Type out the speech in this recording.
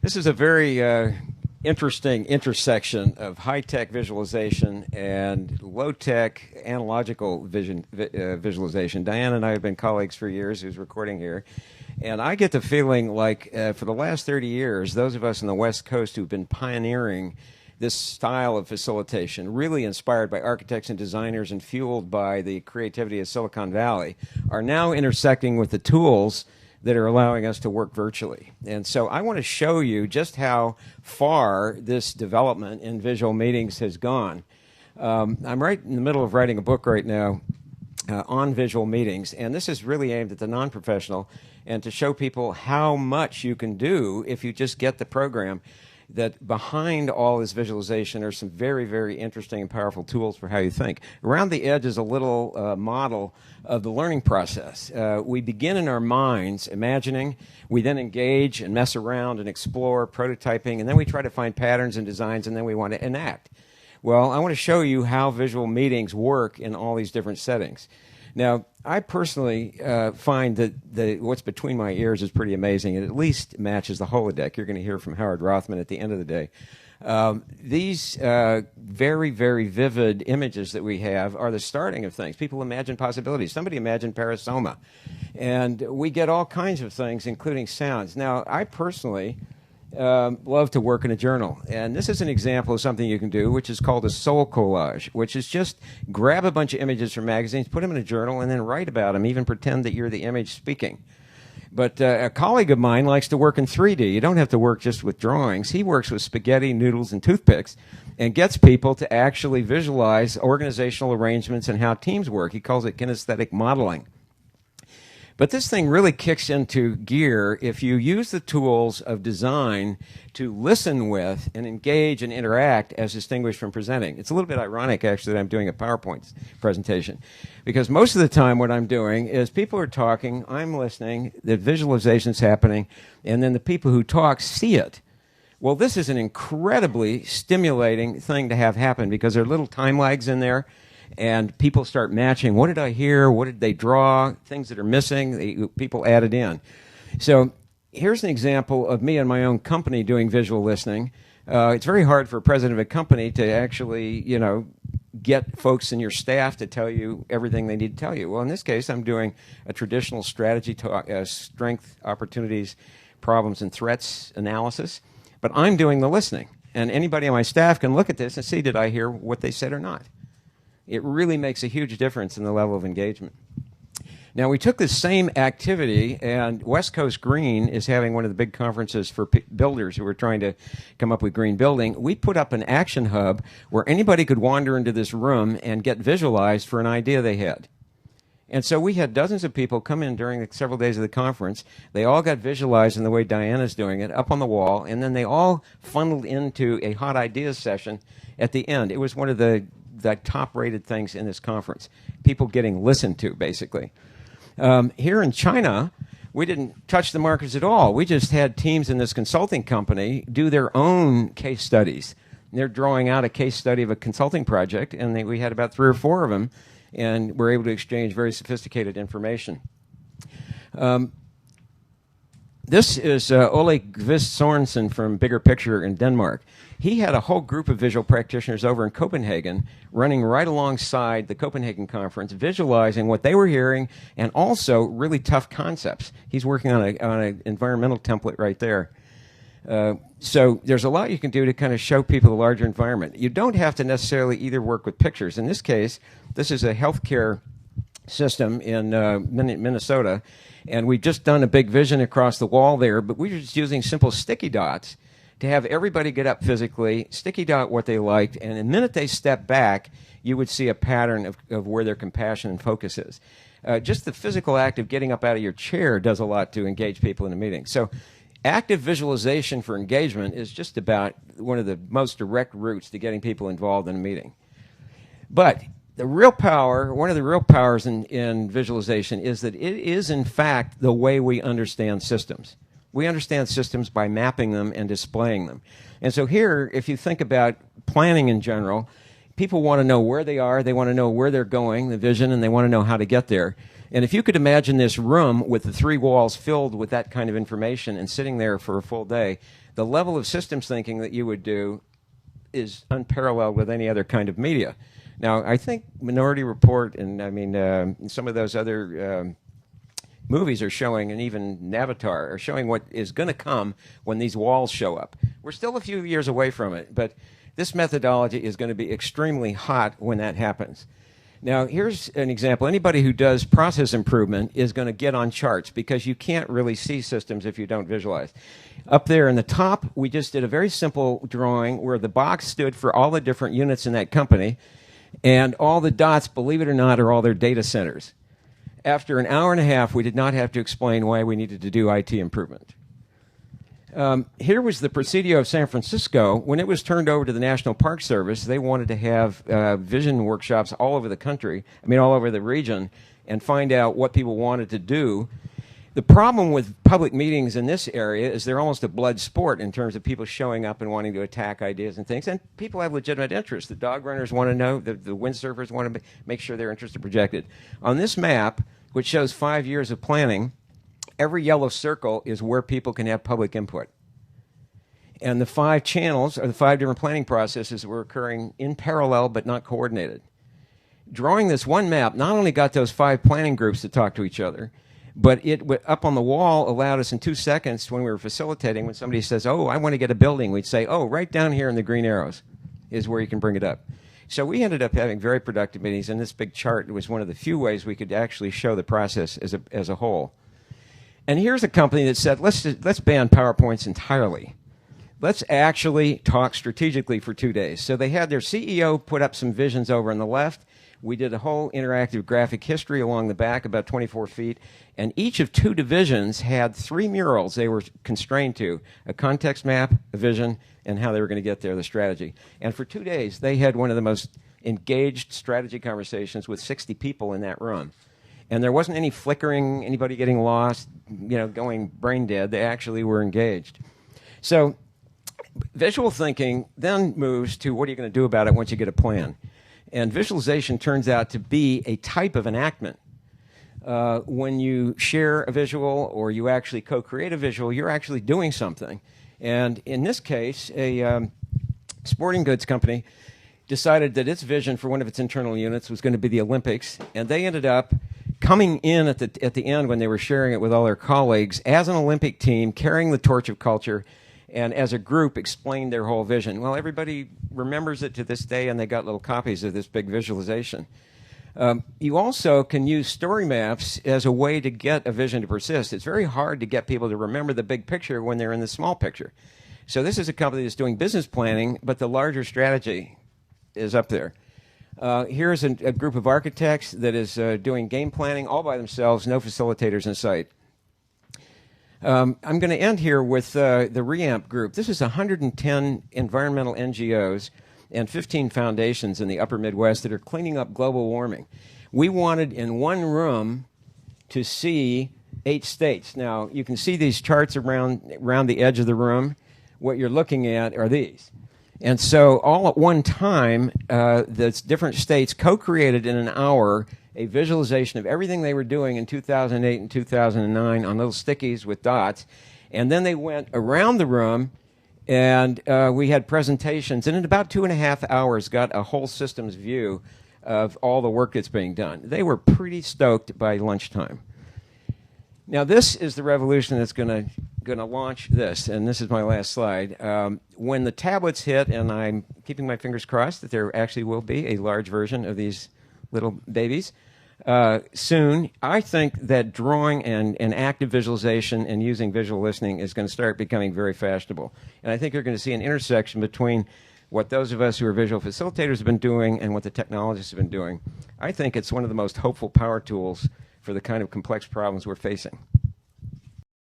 This is a very interesting intersection of high-tech visualization and low-tech analogical visualization. Diane and I have been colleagues for years, who's recording here. And I get the feeling like for the last 30 years, those of us on the West Coast who've been pioneering this style of facilitation, really inspired by architects and designers and fueled by the creativity of Silicon Valley, are now intersecting with the tools that are allowing us to work virtually. And so I want to show you just how far this development in visual meetings has gone. I'm right in the middle of writing a book right now on visual meetings, and this is really aimed at the non-professional and to show people how much you can do if you just get the program, that behind all this visualization are some very, very interesting and powerful tools for how you think. Around the edge is a little model of the learning process. We begin in our minds imagining, we then engage and mess around and explore, prototyping, and then we try to find patterns and designs, and then we want to enact. Well, I want to show you how visual meetings work in all these different settings. Now, I personally find that what's between my ears is pretty amazing. It at least matches the holodeck. You're going to hear from Howard Rothman at the end of the day. These very, very vivid images that we have are the starting of things. People imagine possibilities. Somebody imagined TEDxSoMa. And we get all kinds of things, including sounds. Now, I personally love to work in a journal. And this is an example of something you can do, which is called a soul collage, which is just grab a bunch of images from magazines, put them in a journal, and then write about them, even pretend that you're the image speaking. But a colleague of mine likes to work in 3D. You don't have to work just with drawings. He works with spaghetti, noodles, and toothpicks and gets people to actually visualize organizational arrangements and how teams work. He calls it kinesthetic modeling. But this thing really kicks into gear if you use the tools of design to listen with and engage and interact as distinguished from presenting. It's a little bit ironic, actually, that I'm doing a PowerPoint presentation, because most of the time what I'm doing is people are talking, I'm listening, the visualization's happening, and then the people who talk see it. Well, this is an incredibly stimulating thing to have happen because there are little time lags in there. And people start matching, what did I hear, what did they draw, things that are missing, people add it in. So here's an example of me and my own company doing visual listening. It's very hard for a president of a company to actually, get folks in your staff to tell you everything they need to tell you. Well, in this case, I'm doing a traditional strategy talk, strength, opportunities, problems, and threats analysis. But I'm doing the listening. And anybody on my staff can look at this and see, did I hear what they said or not? It really makes a huge difference in the level of engagement. Now, we took this same activity, and West Coast Green is having one of the big conferences for builders who are trying to come up with green building. We put up an action hub where anybody could wander into this room and get visualized for an idea they had. And so we had dozens of people come in during the several days of the conference. They all got visualized in the way Diana's doing it, up on the wall, and then they all funneled into a hot ideas session at the end. It was one of the top-rated things in this conference, people getting listened to, basically. Here in China, we didn't touch the markets at all. We just had teams in this consulting company do their own case studies. They're drawing out a case study of a consulting project, and we had about 3 or 4 of them, and we're able to exchange very sophisticated information. This is Ole Kvist Sorensen from Bigger Picture in Denmark. He had a whole group of visual practitioners over in Copenhagen running right alongside the Copenhagen conference, visualizing what they were hearing and also really tough concepts. He's working on an environmental template right there. So there's a lot you can do to kind of show people the larger environment. You don't have to necessarily either work with pictures. In this case, this is a healthcare system in Minnesota, and we've just done a big vision across the wall there, but we're just using simple sticky dots to have everybody get up physically, sticky dot what they liked, and the minute they step back, you would see a pattern of where their compassion and focus is. Just the physical act of getting up out of your chair does a lot to engage people in a meeting. So active visualization for engagement is just about one of the most direct routes to getting people involved in a meeting. But the real power, one of the real powers in visualization is that it is, in fact, the way we understand systems. We understand systems by mapping them and displaying them. And so here, if you think about planning in general, people want to know where they are, they want to know where they're going, the vision, and they want to know how to get there. And if you could imagine this room with the 3 walls filled with that kind of information and sitting there for a full day, the level of systems thinking that you would do is unparalleled with any other kind of media. Now, I think Minority Report and some of those other movies are showing, and even Navatar are showing what is going to come when these walls show up. We're still a few years away from it, but this methodology is going to be extremely hot when that happens. Now, here's an example. Anybody who does process improvement is going to get on charts because you can't really see systems if you don't visualize. Up there in the top, we just did a very simple drawing where the box stood for all the different units in that company, and all the dots, believe it or not, are all their data centers. After an hour and a half, we did not have to explain why we needed to do IT improvement. Here was the Presidio of San Francisco. When it was turned over to the National Park Service, they wanted to have vision workshops all over the country, all over the region, and find out what people wanted to do. The problem with public meetings in this area is they're almost a blood sport in terms of people showing up and wanting to attack ideas and things, and people have legitimate interests. The dog runners want to know, the windsurfers want to make sure their interests are projected. On this map, which shows 5 years of planning, every yellow circle is where people can have public input. And the 5 channels are the 5 different planning processes that were occurring in parallel but not coordinated. Drawing this one map not only got those 5 planning groups to talk to each other, but it up on the wall allowed us in 2 seconds when we were facilitating, when somebody says, oh, I want to get a building, we'd say, oh, right down here in the green arrows is where you can bring it up. So we ended up having very productive meetings, and this big chart was one of the few ways we could actually show the process as a whole. And here's a company that said, let's ban PowerPoints entirely. Let's actually talk strategically for 2 days. So they had their CEO put up some visions over on the left. We did a whole interactive graphic history along the back, about 24 feet, and each of 2 divisions had 3 murals they were constrained to: a context map, a vision, and how they were going to get there, the strategy. And for 2 days, they had one of the most engaged strategy conversations with 60 people in that room. And there wasn't any flickering, anybody getting lost, going brain dead. They actually were engaged. So visual thinking then moves to, what are you going to do about it once you get a plan? And visualization turns out to be a type of enactment. When you share a visual or you actually co-create a visual, you're actually doing something. And in this case, a sporting goods company decided that its vision for one of its internal units was going to be the Olympics, and they ended up coming in at the end when they were sharing it with all their colleagues as an Olympic team, carrying the torch of culture, and as a group explained their whole vision. Well, everybody remembers it to this day, and they got little copies of this big visualization. You also can use story maps as a way to get a vision to persist. It's very hard to get people to remember the big picture when they're in the small picture. So this is a company that's doing business planning, but the larger strategy is up there. Here's a group of architects that is doing game planning all by themselves, no facilitators in sight. I'm going to end here with the REAMP group. This is 110 environmental NGOs and 15 foundations in the upper Midwest that are cleaning up global warming. We wanted in one room to see 8 states. Now, you can see these charts around the edge of the room. What you're looking at are these. And so all at one time, the different states co-created in an hour a visualization of everything they were doing in 2008 and 2009 on little stickies with dots. And then they went around the room, and we had presentations. And in about 2.5 hours, got a whole systems view of all the work that's being done. They were pretty stoked by lunchtime. Now, this is the revolution that's going to launch this, and this is my last slide. When the tablets hit, and I'm keeping my fingers crossed that there actually will be a large version of these little babies soon, I think that drawing and active visualization and using visual listening is going to start becoming very fashionable. And I think you're going to see an intersection between what those of us who are visual facilitators have been doing and what the technologists have been doing. I think it's one of the most hopeful power tools for the kind of complex problems we're facing.